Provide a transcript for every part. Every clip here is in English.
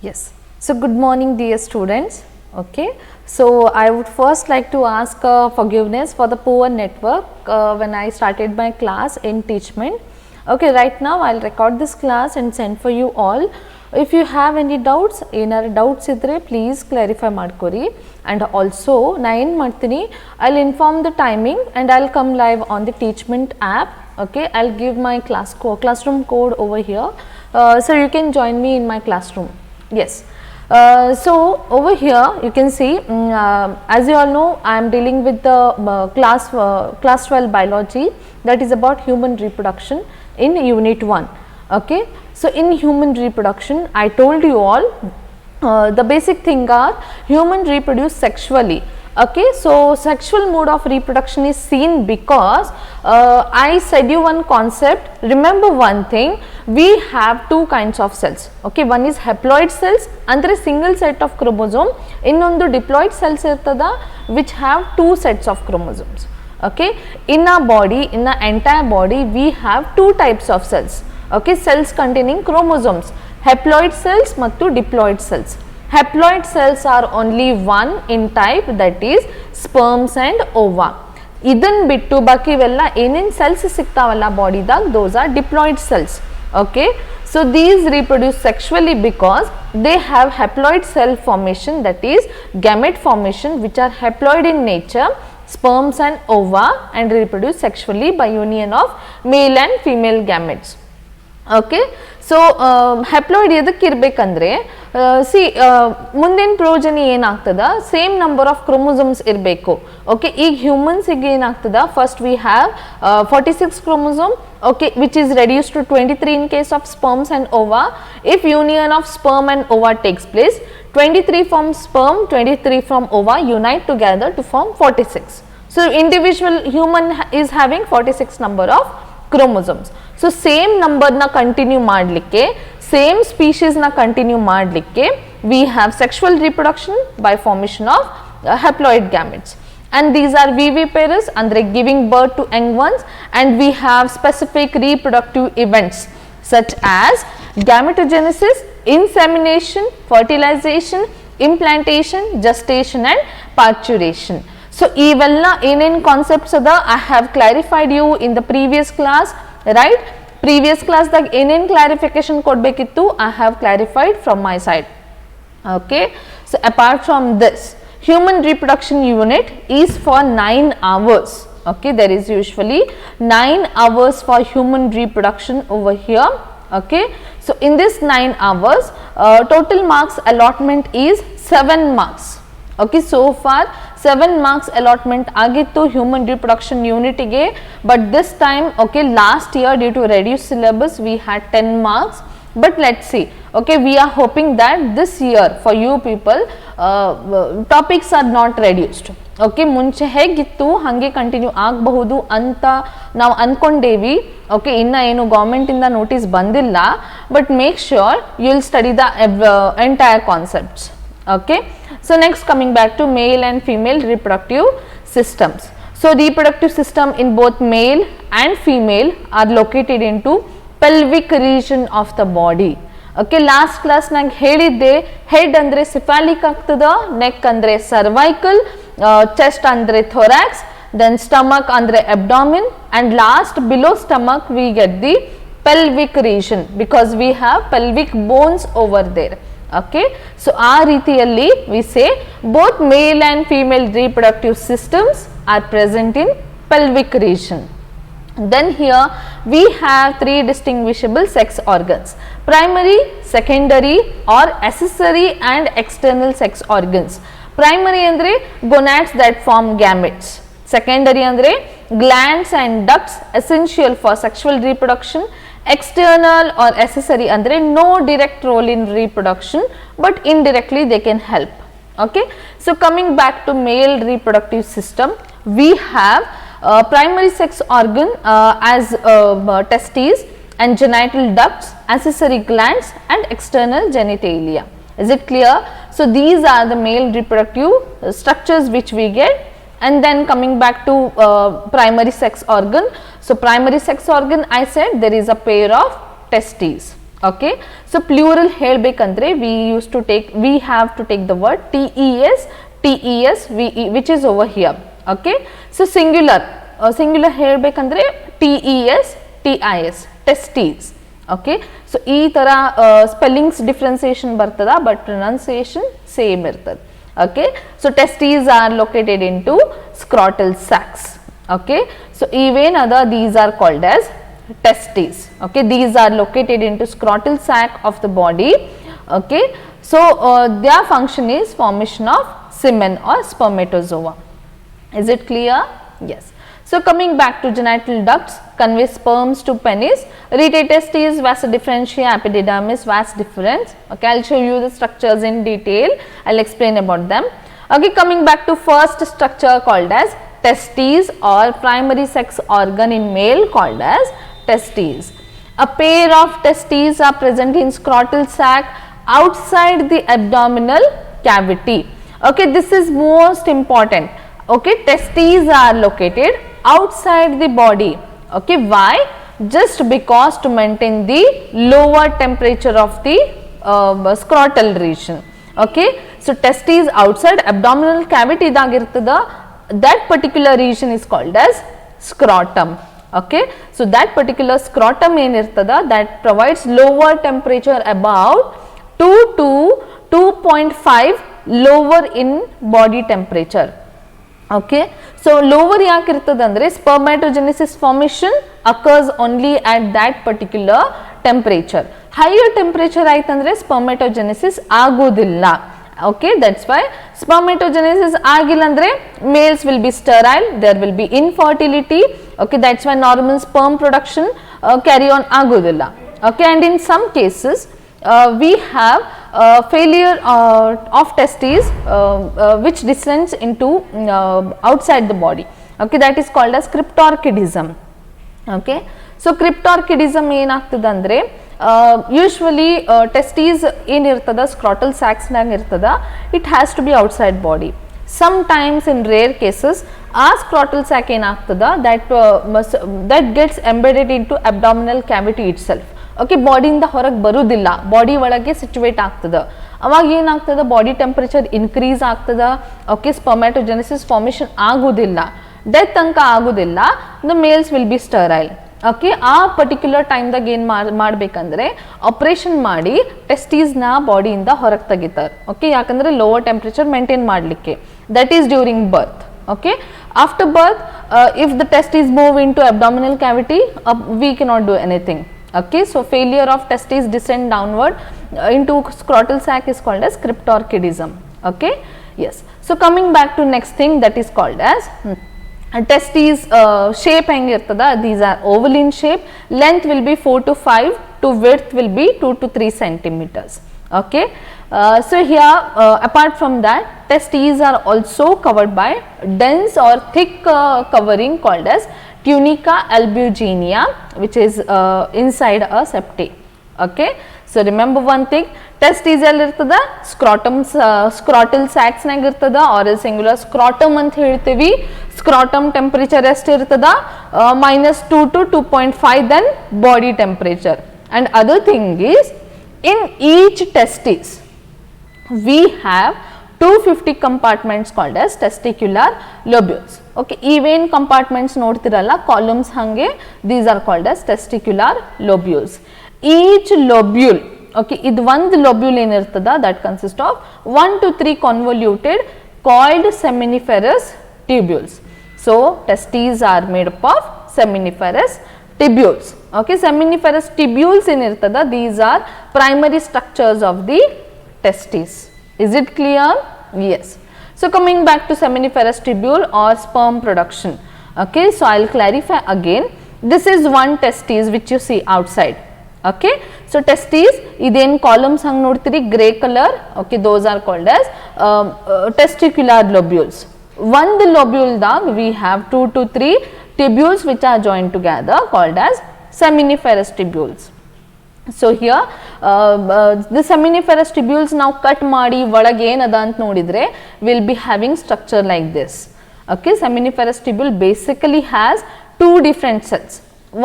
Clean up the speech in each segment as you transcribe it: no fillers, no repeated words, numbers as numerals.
Yes. So, good morning dear students. Okay. So, I would first like to ask forgiveness for the poor network when I started my class in teachment. Okay, right now I will record this class and send for you all. If you have any doubts, ಏನಾರ doubts ಇದ್ರೆ please clarify ಮಾಡ್ಕೊರಿ. And also ನಾ ಏನು ಮಾಡ್ತೀನಿ, I'll inform the timing and I'll come live on the teachment app. Okay, I'll give my classroom code over here, so you can join me in my classroom. Yes. So over here you can see, as you all know, I am dealing with the class 12 biology, that is about human reproduction in unit 1. Okay. So in human reproduction I told you all the basic thing are human reproduce sexually. Okay, so sexual mode of reproduction is seen because I said you one concept. Remember one thing, we have two kinds of cells. Okay, one is haploid cells, andre single set of chromosome, innondu diploid cells irtada which have two sets of chromosomes. Okay, in our body, in the entire body we have two types of cells. Okay, cells containing chromosomes, haploid cells mattu diploid cells. Haploid cells are only one in type, that is sperms and ova. Idan bittu baki vella ಏನೇನ್ cells ಸಿಗ್ತಾವಲ್ಲ ಬಾಡಿದಾಗ, those are diploid cells. Okay, so these reproduce sexually because they have haploid cell formation, that is gamete formation, which are haploid in nature, sperms and ova, and reproduce sexually by union of male and female gametes. Okay, so haploid ಎದಕ್ಕೆ ಇರಬೇಕಂದ್ರೆ, C ಮುಂದಿನ progeny ಏನಾಗ್ತದ, same number of chromosomes ಇರಬೇಕು. Okay, ಈಗ ಹ್ಯೂಮನ್ಸಿಗೆ ಏನಾಗ್ತದ, first we have 46 chromosome, okay, which is reduced to 23 in case of sperms and ova. If union of sperm and ova takes place, 23 from sperm, 23 from ova unite together to form 46. So individual human is having 46 number of chromosomes. So same number na continue ಮಾಡಲಿಕ್ಕೆ, same species na continue ಮಾಡಲಿಕ್ಕೆ, we have sexual reproduction by formation of haploid gametes, and these are viviparous andre giving birth to young ones, and we have specific reproductive events such as gametogenesis, insemination, fertilization, implantation, gestation and parturition. So ಇವೆಲ್ಲ ಏನೇನು concepts ಅದ I have clarified you in the previous class, right? Previous class ದಾಗ ಏನೇನು clarification ಕೊಡಬೇಕಿತ್ತು I have clarified from my side. Okay, so apart from this, human reproduction unit is for 9 hours. Okay, there is usually 9 hours for human reproduction over here. Okay, so in this 9 hours total marks allotment is 7 marks. Okay, so far 7 marks allotment ಆಗಿತ್ತು human reproduction unit ಗೆ, but this time, okay, last year due to reduced syllabus we had 10 marks, but let's see. Okay, we are hoping that this year for you people topics are not reduced. Okay, ಮುಂಚೆ ಹೇಗಿತ್ತು ಹಾಗೆ continue ಆಗಬಹುದು ಅಂತ ನಾವು ಅನ್ಕೊಂಡೇವಿ. Okay, ಇನ್ನು ಏನು government ಇಂದ notice ಬಂದಿಲ್ಲ, but make sure you will study the entire concepts. Okay, so next coming back to male and female reproductive systems. So reproductive system in both male and female are located into pelvic region of the body. Okay, last class nag ಹೇಳಿದ್ದೆ, head andre cephalic ಆಗ್ತದ, neck andre cervical, chest andre thorax, then stomach andre abdomen, and last below stomach we get the pelvic region because we have pelvic bones over there. Okay, so ಆ ರೀತಿಯಲ್ಲಿ we say both male and female reproductive systems are present in pelvic region. Then here we have 3 distinguishable sex organs: primary, secondary or accessory and external sex organs. Primary andre gonads that form gametes, secondary andre glands and ducts essential for sexual reproduction, external or accessory andre no direct role in reproduction but indirectly they can help. Okay, so coming back to male reproductive system, we have primary sex organ as testes and genital ducts, accessory glands and external genitalia. Is it clear? So these are the male reproductive structures which we get. And then coming back to primary sex organ, so primary sex organ I said there is a pair of testes. Okay, so plural helbekandre we have to take the word tes which is over here. Okay, so singular helbekandre tes testes. Okay, so ee tara spellings differentiation bartada but pronunciation same irtade. Okay, so testes are located into scrotal sacs. Okay, so even other these are called as testes. Okay, these are located into scrotal sac of the body. Okay, so their function is formation of semen or spermatozoa. Is it clear? Yes. So coming back to genital ducts convey sperms to penis. Retate testes, vasa differentia, epididymis, vas differens. Okay, I'll show you the structures in detail. I'll explain about them. Okay, coming back to first structure called as testes or primary sex organ in male called as testes. A pair of testes are present in scrotal sac outside the abdominal cavity. Okay, this is most important. Okay, testes are located outside the body. Okay, why? Just because to maintain the lower temperature of the scrotal region. Okay, so testes outside abdominal cavity dagirtada, that particular region is called as scrotum. Okay, so that particular scrotum enirtada that provides lower temperature about 2 to 2.5 lower in body temperature. Okay, so lower yakirtadandre spermatogenesis formation occurs only at that particular temperature. Higher temperature aitandre spermatogenesis agudilla. Okay, that's why spermatogenesis agilandre males will be sterile, there will be infertility. Okay, that's why normal sperm production carry on agudilla. Okay, and in some cases we have failure of testes which descends into outside the body. Okay, that is called as cryptorchidism. Okay, so cryptorchidism enagtadandre usually testes enirtada scrotal sacs nag irtada, it has to be outside body. Sometimes in rare cases a scrotal sac enagtada that gets embedded into abdominal cavity itself. Okay, body ಇಂದ ಹೊರಗೆ ಬರುವುದಿಲ್ಲ, body ಒಳಗೆ situate ಆಗ್ತದೆ. ಅವಾಗ ಏನಾಗ್ತದೆ, body temperature increase ಆಗ್ತದೆ. Okay, spermatogenesis formation ಆಗುವುದಿಲ್ಲ, death ತನಕ ಆಗುವುದಿಲ್ಲ, the males will be sterile. Okay, ಆ ಪರ್ಟಿಕ್ಯುಲರ್ ಟೈಮ್ದಾಗ ಏನು ಮಾಡಬೇಕಂದ್ರೆ ಆಪರೇಷನ್ ಮಾಡಿ ಟೆಸ್ಟೀಸ್ನ ಬಾಡಿಯಿಂದ ಹೊರಗೆ ತೆಗಿತಾರೆ. ಓಕೆ, ಯಾಕಂದರೆ ಲೋವರ್ ಟೆಂಪರೇಚರ್ ಮೇಂಟೈನ್ ಮಾಡಲಿಕ್ಕೆ. That is during birth. Okay, after birth if the testes move into abdominal cavity we cannot do anything. Okay, so failure of testes descend downward into scrotal sac is called as cryptorchidism. Okay, yes. So coming back to next thing that is called as testes shape hengirtada, these are oval in shape, length will be 4 to 5 to width will be 2 to 3 centimeters. Okay, so here apart from that testes are also covered by dense or thick covering called as tunica albuginea which is inside a septate. Okay, so remember one thing, testes ell irtada scrotum scrotal sacs nag irtada or singular scrotum ant ಹೇಳ್ತೀವಿ. scrotum temperature ಎಷ್ಟು ಇರ್ತದ -2 to 2.5 then body temperature. And other thing is in each testis we have 250 compartments called as testicular lobules. Okay, even compartments ನೋಡ್ತಿರಲ್ಲ columns hange, these are called as testicular lobules. Each lobule, okay, ಇದು ಒಂದು lobule ಏನಿರ್ತದ that consists of 1 to 3 convoluted coiled seminiferous tubules. So testes are made up of seminiferous tubules. Okay, seminiferous tubules ಏನಿರ್ತದ, these are primary structures of the testes. Is it clear? Yes. So coming back to seminiferous tubule or sperm production. Okay, so I'll clarify again. This is one testis which you see outside. Okay, so testis iden columns hang nodtiri gray color. Okay, those are called as testicular lobules. One lobule ದಾಗ we have 2 to 3 tubules which are joined together called as seminiferous tubules. So here the seminiferous tubules now cut ಮಾಡಿ ಒಳಗೆ ಏನದ ಅಂತ ನೋಡಿದ್ರೆ will be having structure like this. Okay, seminiferous tubule basically has two different cells,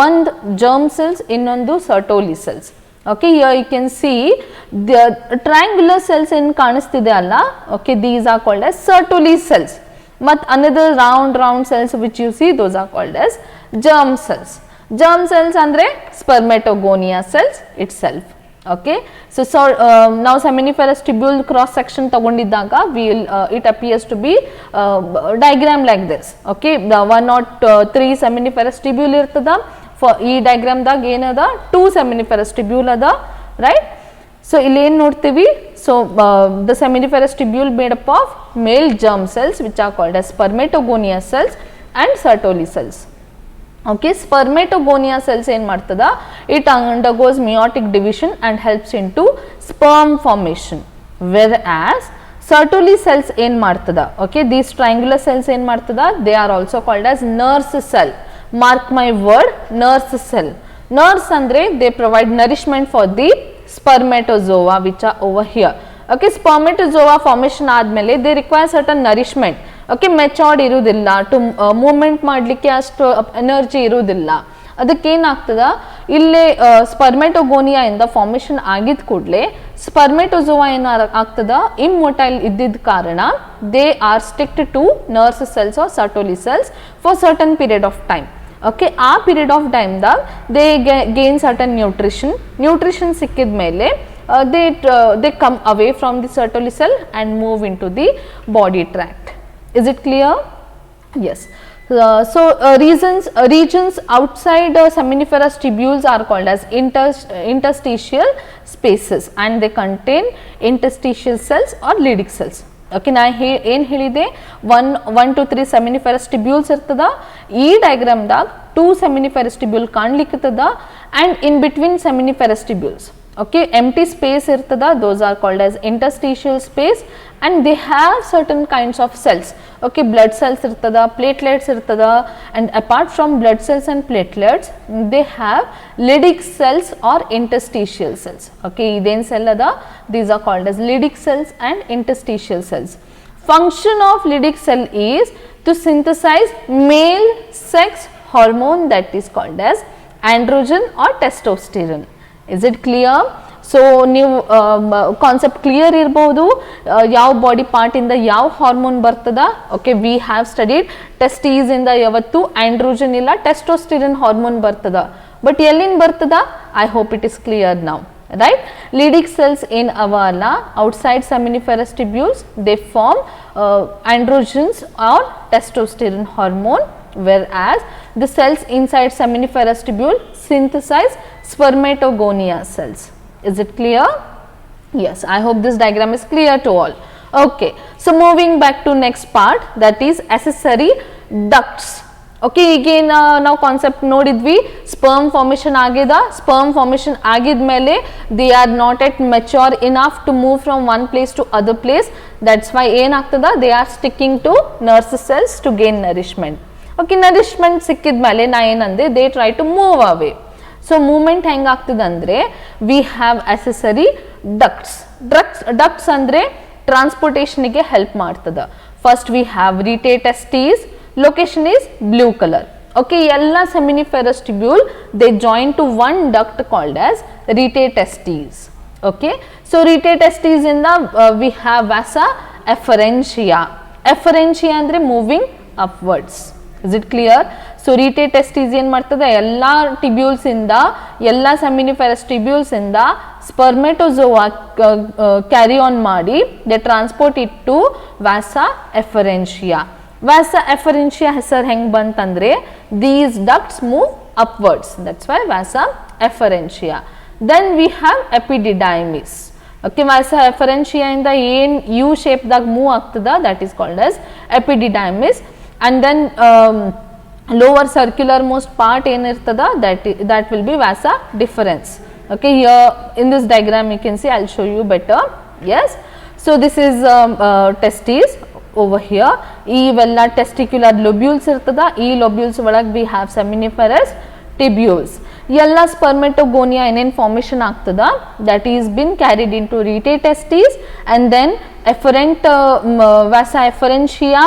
one germ cells, ಇನ್ನೊಂದು Sertoli cells. Okay, here you can see the triangular cells in kanistide alla. Okay, these are called as Sertoli cells. But another round cells which you see, those are called as germ cells. Germ cells andre spermatogonia cells itself. Okay, so now seminiferous tubule cross section tagondidaga it appears to be diagram like this. Okay, the 1 or 3 seminiferous tubule irtada. For e diagram ದಾಗ ಏನದ 2 seminiferous tubule ಅದ, right? So ಇಲ್ಲಿ ಏನು ನೋಡ್ತೀವಿ, so the seminiferous tubule made up of male germ cells which are called as spermatogonia cells and Sertoli cells. Okay, spermatogonia cells ಏನು ಮಾಡ್ತದ, it undergoes meiotic division and helps into sperm formation, whereas Sertoli cells ಏನು ಮಾಡ್ತದ, okay, these triangular cells ಏನು ಮಾಡ್ತದ, they are also called as nurse cell. Mark my word, nurse cell. Nurse andre they provide nourishment for the spermatozoa which are over here. Okay, spermatozoa formation ಆದ್ಮೇಲೆ they require certain nourishment. Okay, matured ಇರುವುದಿಲ್ಲ, to movement ಮಾಡಲಿಕ್ಕೆ ಅಷ್ಟು energy ಇರುವುದಿಲ್ಲ. ಅದಕ್ಕೆ ಏನಾಗ್ತದ, ಇಲ್ಲಿ ಸ್ಪರ್ಮೆಟೋಗೋನಿಯಾ ಇಂದ formation ಆಗಿದ ಕೂಡಲೇ ಸ್ಪರ್ಮೆಟೋಜೋವಾ ಏನಾಗ್ತದ, ಇಮ್ಮೊಟೈಲ್ ಇದ್ದಿದ್ದ ಕಾರಣ they are sticked to nurse cells or Sertoli cells for certain period of time. Okay, ಆ ಪೀರಿಯಡ್ ಆಫ್ ಟೈಮ್ದಾಗ ದೇ ಗೇನ್ ಸರ್ಟನ್ ನ್ಯೂಟ್ರಿಷನ್ ಸಿಕ್ಕಿದ ಮೇಲೆ they come away from the Sertoli cell and move into the body tract. Is it clear? Yes. Regions outside seminiferous tubules are called as interstitial spaces and they contain interstitial cells or Leydig cells. Okay, ನಾ ಏನು ಹೇಳಿದೆ, 1 to 3 seminiferous tubules ಇರ್ತದ, ಈ diagram ದಾಗ 2 seminiferous tubule ಕಾಣ್ಲಿಕ್ಕತ್ತದ and in between seminiferous tubules. Okay, empty space irtada, those are called as interstitial space and they have certain kinds of cells. Okay, blood cells irtada, platelets irtada, and apart from blood cells and platelets they have Leydig cells or interstitial cells. Okay, idén cell ada, these are called as Leydig cells and interstitial cells. Function of Leydig cell is to synthesize male sex hormone that is called as androgen or testosterone. Is it clear? So ನೀವು concept clear ಇರಬಹುದು, ಯಾವ body part ಇಂದ ಯಾವ hormone ಬರ್ತದ. Okay, we have studied testes ಇಂದ ಯಾವತ್ತು androgen ಇಲ್ಲ ಟೆಸ್ಟೋಸ್ಟಿರನ್ hormone ಬರ್ತದ, ಬಟ್ ಎಲ್ಲಿಂದ ಬರ್ತದ, I hope it is clear now, right? Leydig cells in avala outside seminiferous tubules, they form androgens or testosterone hormone, whereas the cells inside seminiferous tubule synthesize spermatogonia cells. Is it clear? Yes, I hope this diagram is clear to all. Okay, so moving back to next part, that is accessory ducts. Okay, again now concept nodidvi, sperm formation agida, sperm formation agidmele they are not yet mature enough to move from one place to other place. That's why ಏನು ಆಗ್ತದ, they are sticking to nurse cells to gain nourishment. Okay, nourishment ಸಿಕ್ಕಿದ್ಮೇಲೆ ನಾ ಏನಂದೆ, they try to move away. So movement ಹೆಂಗೆ ಆಗ್ತದೆ ಅಂದರೆ, we have accessory ducts. Ducts ಅಂದರೆ ಟ್ರಾನ್ಸ್ಪೋರ್ಟೇಷನ್ಗೆ help ಮಾಡ್ತದೆ. First we have retate testes, location is blue color. Okay, ಎಲ್ಲ seminiferous tubule they join to one duct called as retate testes. Okay, so retate testes in the we have vasa efferentia. Efferentia ಅಂದರೆ moving upwards. Is it clear? So retate testes ಏನು ಮಾಡ್ತದೆ, ಎಲ್ಲ tubules ಇಂದ, ಎಲ್ಲ ಸೆಮಿನಿಫೆರಸ್ tubules ಇಂದ ಸ್ಪರ್ಮೆಟೋಜೋವಾ carry on ಮಾಡಿ they transport it to vasa efferentia. Vasa efferentia ಹೆಸರು ಹೆಂಗೆ ಬಂತಂದ್ರೆ, these ducts move upwards, that's why vasa efferentia. Then we have epididymis. Okay, vasa efferentia ಇಂದ ಏನು ಯು ಶೇಪ್ದಾಗ ಮೂವ್ ಆಗ್ತದ, that is called as epididymis. And then lower circular most part ಏನirtada, that will be vasa deferens. Okay, here in this diagram you can see, I'll show you better. Yes, so this is testes over here. Ivella testicular lobules irtada, ee lobules ಒಳಗೆ we have seminiferous tubules. Yella spermatogonia in formation ಆಗ್ತದ, that is been carried into retate testes and then efferent vasa efferentia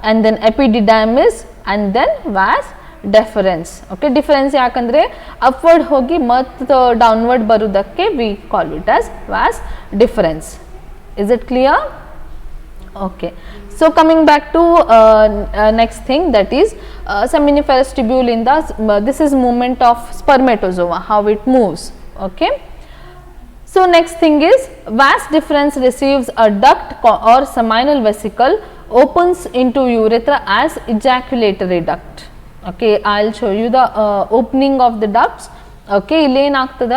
and then epididymis and then vas deference. Okay, difference ಯಾಕಂದ್ರೆ upward ಹೋಗಿ ಮತ್ತು downward ಬರುವುದಕ್ಕೆ we call it as vas deferens. Is it clear? Okay, so coming back to next thing, that is seminiferous tubule in the this is movement of spermatozoa, how it moves. Okay, so next thing is vas deferens receives a duct or seminal vesicle, opens into urethra as ejaculatory duct. Okay, I'll show you the opening of the ducts. Okay, ಇಲ್ಲಿ ಏನಾಗ್ತದ,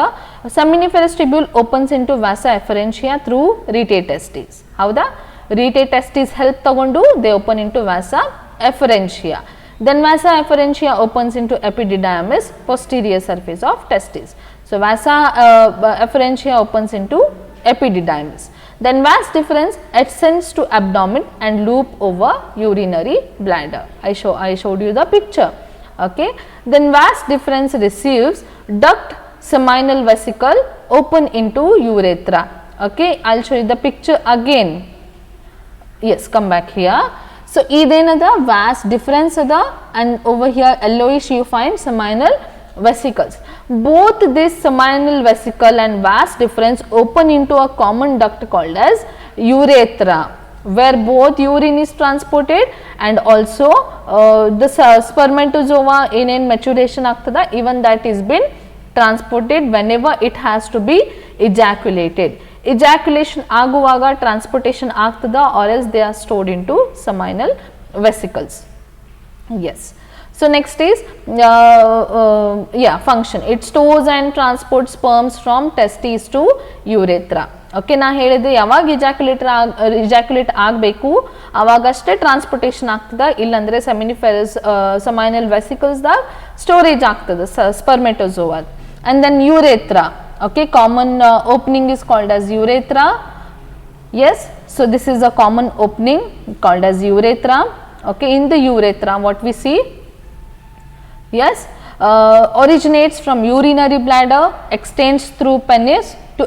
seminiferous tubule opens into vasa efferentia through rete testes. ಹೌದಾ, rete testes help ತಗೊಂಡು they open into vasa efferentia. Then vasa efferentia opens into epididymis, posterior surface of testes. So vasa efferentia opens into epididymis. Then vas deferens ascends to abdomen and loop over urinary bladder. I showed you the picture. Okay, then vas deferens receives duct seminal vesicle, open into urethra. Okay, I'll show you the picture again. Yes, come back here. So idenada vas deferens ada, and over here yellowish you find seminal vesicles. Both this seminal vesicle and vas deferens open into a common duct called as urethra, where both urine is transported and also the spermatozoa in maturation ಆಗ್ತದ, even that is been transported whenever it has to be ejaculated. Ejaculation ಆಗುವಾಗ transportation ಆಗ್ತದ, or else they are stored into seminal vesicles. Yes. So next is function. It stores and transports sperms from testes to urethra. Okay, ನಾ ಹೇಳಿದೆ ಯಾವಾಗ ejaculate ಆಗಬೇಕು ಅವಾಗಷ್ಟೇ transportation ಆಗ್ತದ, ಇಲ್ಲಂದ್ರೆ seminiferous seminal vesicles ದಾಗ storage ಆಗ್ತದ spermatozoa. And then urethra. Okay, common opening is called as urethra. Yes, so this is a common opening called as urethra. Okay, in the urethra what we see, yes, originates from urinary bladder, extends through penis to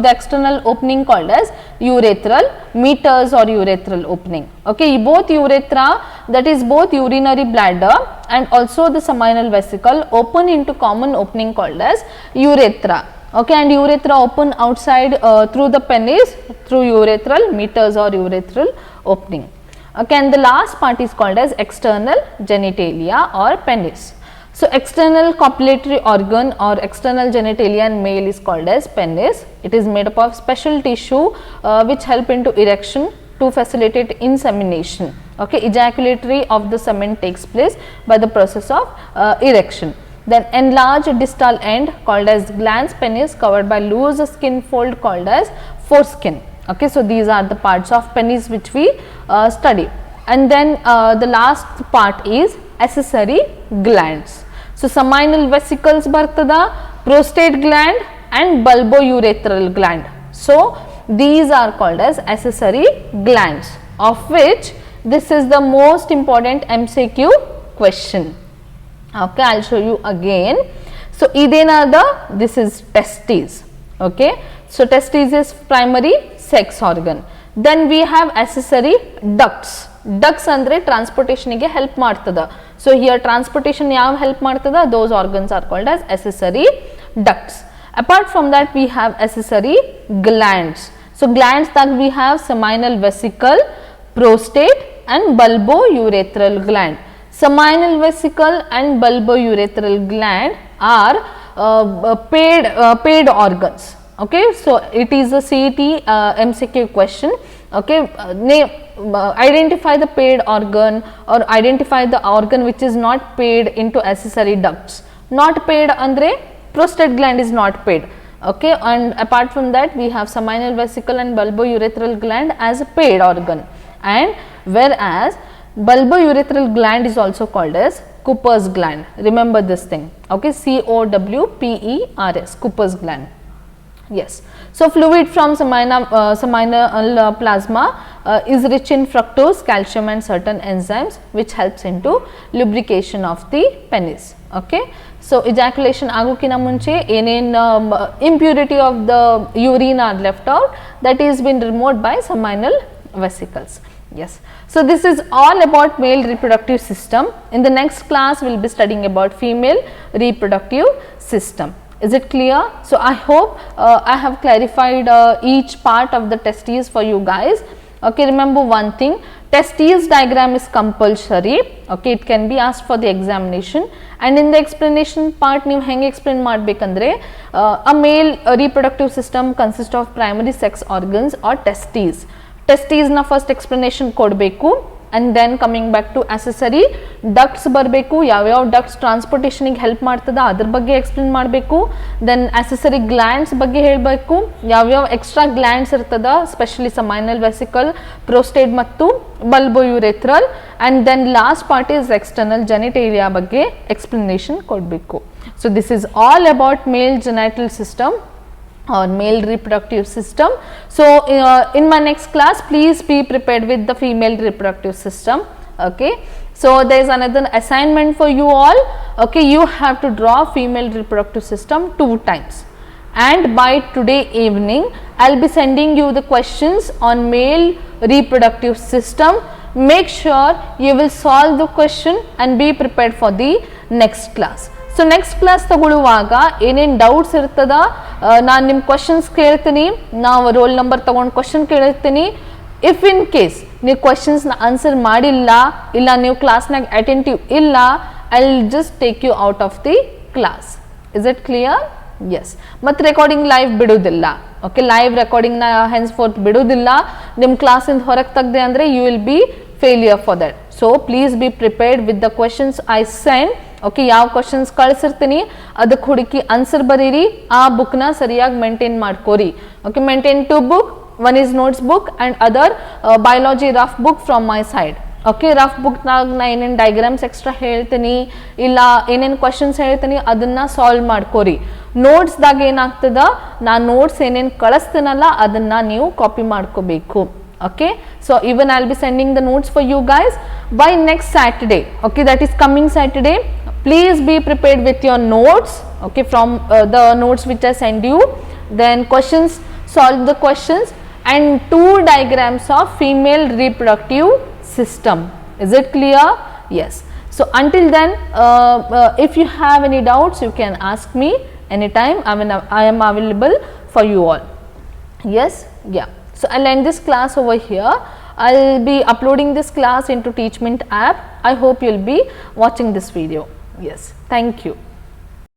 the external opening called as urethral meatus or urethral opening. Okay, both urethra, that is both urinary bladder and also the seminal vesicle, open into common opening called as urethra. Okay, and urethra open outside through the penis through urethral meatus or urethral opening. Okay, and the last part is called as external genitalia or penis. So external copulatory organ or external genitalia in male is called as penis. It is made up of special tissue which help into erection to facilitate insemination. Okay, ejaculatory of the semen takes place by the process of erection. Then enlarged distal end called as glans penis, covered by loose skin fold called as foreskin. Okay, so these are the parts of penis which we study. And then the last part is accessory glands. So seminal vesicles bartada, prostate gland and bulbourethral gland. So these are called as accessory glands, of which this is the most important MCQ question. Okay, I'll show you again. So idenada, this is testes. Okay, so testes is primary sex organ. Then we have accessory ducts. Ducts andre transportation ಗೆ help ಮಾಡ್ತದ. So here transportation ಯಾವ help ಮಾಡ್ತದ, those organs are called as accessory ducts. Apart from that we have accessory glands. So glands that we have seminal vesicle, prostate and bulbourethral gland. Seminal vesicle and bulbourethral gland are paid organs. Okay, so it is a CET MCQ question. Okay, identify the paid organ or identify the organ which is not paid into accessory ducts. Not paid andre prostate gland is not paid. Okay, and apart from that we have seminal vesicle and bulbourethral gland as a paid organ, and whereas bulbourethral gland is also called as Cooper's gland. Remember this thing. Okay, COWPERS, Cooper's gland. Yes, so fluid from seminal plasma is rich in fructose, calcium and certain enzymes which helps into lubrication of the penis. Okay, so ejaculation agukina munche enen impurity of the urine are left out, that is been removed by seminal vesicles. Yes. So this is all about male reproductive system. In the next class, we will be studying about female reproductive system. Is it clear? So I hope I have clarified each part of the testes for you guys. Okay, remember one thing, testes diagram is compulsory. Okay, it can be asked for the examination, and in the explanation part ನೀವು ಹೆಂಗೆ explain ಮಾಡಬೇಕಂದ್ರೆ a male reproductive system consists of primary sex organs or testes. Testes na first explanation ಕೊಡಬೇಕು, and then coming back to accessory ducts ಬರಬೇಕು, ಯಾವ ducts transportation ಗೆ help ಮಾಡ್ತದ ಅದ್ರ ಬಗ್ಗೆ ಎಕ್ಸ್ಪ್ಲೇನ್ ಮಾಡಬೇಕು. then accessory glands ಬಗ್ಗೆ ಹೇಳಬೇಕು, ಯಾವ ಎಕ್ಸ್ಟ್ರಾ ಗ್ಲ್ಯಾಂಡ್ಸ್ ಇರ್ತದ, ಸ್ಪೆಷಲಿ ಸಮೈನಲ್ ವೆಸಿಕಲ್, ಪ್ರೋಸ್ಟೇಟ್ ಮತ್ತು ಬಲ್ಬೋಯುರೆಥ್ರಲ್, and then last part is external genitalia ಬಗ್ಗೆ explanation ಕೊಡಬೇಕು. so this is all about male genital system or male reproductive system. So in my next class, please be prepared with the female reproductive system. Okay, so there is another assignment for you all. Okay, you have to draw female reproductive system 2 times, and by today evening I'll be sending you the questions on male reproductive system. Make sure you will solve the question and be prepared for the next class. So next class ತಗೊಳ್ಳುವಾಗ ಏನೇನು doubts ಇರ್ತದ, ನಾನು ನಿಮ್ಮ questions ಕೇಳ್ತೀನಿ, ನಾವು roll number ತೊಗೊಂಡು question ಕೇಳಿರ್ತೀನಿ. If in case ನೀವು ಕ್ವಶನ್ಸ್ನ ಆನ್ಸರ್ ಮಾಡಿಲ್ಲ, ಇಲ್ಲ ನೀವು ಕ್ಲಾಸ್ನಾಗ ಅಟೆಂಟಿವ್ ಇಲ್ಲ, I will just take you out of the class. Is it clear? Yes. ಮತ್ತು ರೆಕಾರ್ಡಿಂಗ್ ಲೈವ್ ಬಿಡೋದಿಲ್ಲ. ಓಕೆ, ಲೈವ್ ರೆಕಾರ್ಡಿಂಗ್ನ ಹೆನ್ಸ್ ಫೋರ್ತ್ ಬಿಡೋದಿಲ್ಲ. ನಿಮ್ಮ ಕ್ಲಾಸಿಂದ ಹೊರಗೆ ತೆಗ್ದೆ ಅಂದರೆ you will be failure for that. So please be prepared with the questions I send. Okay, ಯಾವ ಕ್ವಶನ್ಸ್ ಕಳಿಸಿರ್ತೀನಿ ಅದಕ್ಕೆ ಹುಡುಕಿ ಆನ್ಸರ್ ಬರೀರಿ, ಆ ಬುಕ್ನ ಸರಿಯಾಗಿ ಮೇಂಟೈನ್ ಮಾಡ್ಕೋರಿ. Okay, maintain 2 book, one is notes book and other biology rough book from my side. Okay, rough ಬುಕ್ನಾಗ ನಾ ಏನೇನು ಡೈಗ್ರಾಮ್ಸ್ ಎಕ್ಸ್ಟ್ರಾ ಹೇಳ್ತೀನಿ, ಇಲ್ಲ ಏನೇನು ಕ್ವಶನ್ಸ್ ಹೇಳ್ತೀನಿ ಅದನ್ನು ಸಾಲ್ವ್ ಮಾಡ್ಕೋರಿ. ನೋಟ್ಸ್ದಾಗ ಏನಾಗ್ತದ, ನಾನು ನೋಟ್ಸ್ ಏನೇನು ಕಳಿಸ್ತೀನಲ್ಲ ಅದನ್ನು ನೀವು ಕಾಪಿ ಮಾಡ್ಕೋಬೇಕು. Okay, so even I'll be sending the notes for you guys by next Saturday. Okay, that is coming Saturday. Please be prepared with your notes. Okay, from the notes which I send you, then questions, solve the questions, and 2 diagrams of female reproductive system. Is it clear? Yes. So until then, if you have any doubts, you can ask me anytime. I am available for you all. Yes, yeah. So I'll end this class over here. I'll be uploading this class into Teachment app. I hope you'll be watching this video. Yes, thank you.